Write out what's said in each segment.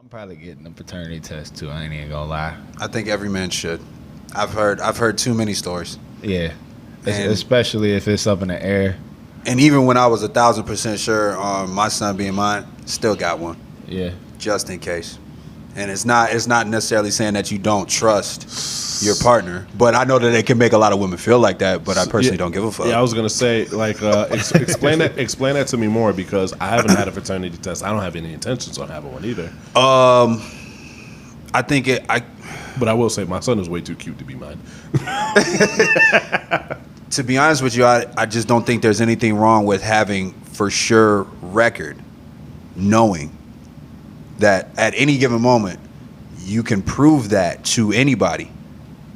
I'm probably getting a paternity test too. I ain't even gonna lie. I think every man should. I've heard too many stories. Yeah, And, especially if it's up in the air. and even when I was 1,000% sure on my son being mine, still got one Yeah, just in case. And it's not necessarily saying that you don't trust your partner, but I know that it can make a lot of women feel like that. But I personally don't give a fuck. Yeah, I was gonna say, like, explain that to me more, because I haven't had a paternity test. I don't have any intentions on having one either. I think But I will say, my son is way too cute to be mine. to be honest with you, I just don't think there's anything wrong with having for sure record, knowing that at any given moment you can prove that to anybody,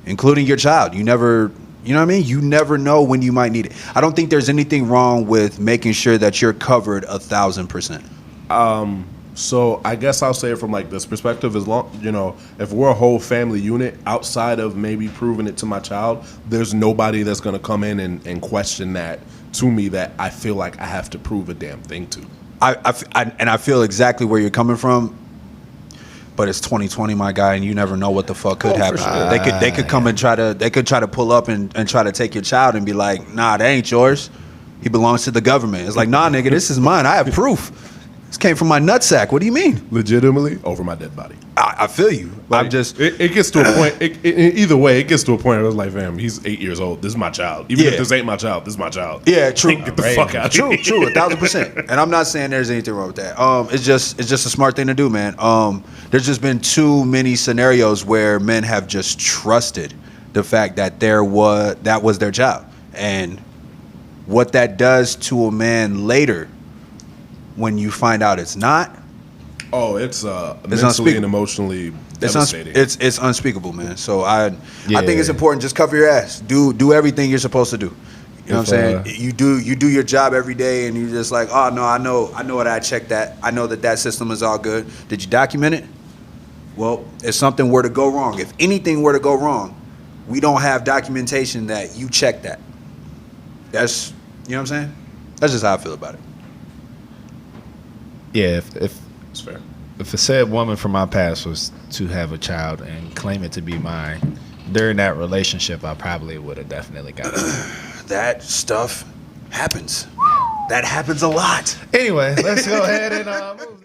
including your child. You know what I mean? You never know when you might need it. I don't think there's anything wrong with making sure that you're covered 1,000%. So I guess I'll say it from like this perspective: as long, if we're a whole family unit, outside of maybe proving it to my child, there's nobody that's gonna come in and question that to me that I feel like I have to prove a damn thing to. I feel exactly where you're coming from, but it's 2020, my guy, and you never know what the fuck could happen. Sure. They could come and try to pull up and try to take your child and be like, nah, that ain't yours. He belongs to the government. It's like, nah, nigga, this is mine. I have proof. This came from my nutsack. What do you mean? Legitimately over my dead body. I feel you. Like, I'm just. It gets to a point. Either way, it gets to a point where I was like, fam, he's 8 years old. This is my child. Even if this ain't my child, this is my child. Yeah, true. Get the fuck out. True, 1,000%. And I'm not saying there's anything wrong with that. It's just a smart thing to do, man. There's just been too many scenarios where men have just trusted the fact that that was their child, and what that does to a man later when you find out it's not. Oh, it's mentally and emotionally devastating. It's unspeakable, man. So I think it's important. Just cover your ass. Do everything you're supposed to do. You know what I'm saying? You do your job every day, and you're just like, oh no, I know what I checked that. I know that system is all good. Did you document it? Well, if something were to go wrong, if anything were to go wrong, we don't have documentation that you checked that. That's, you know what I'm saying? That's just how I feel about it. yeah. It's fair. If a said woman from my past was to have a child and claim it to be mine, during that relationship, I probably would have definitely got it. That stuff happens. That happens a lot. Anyway, let's go ahead and move.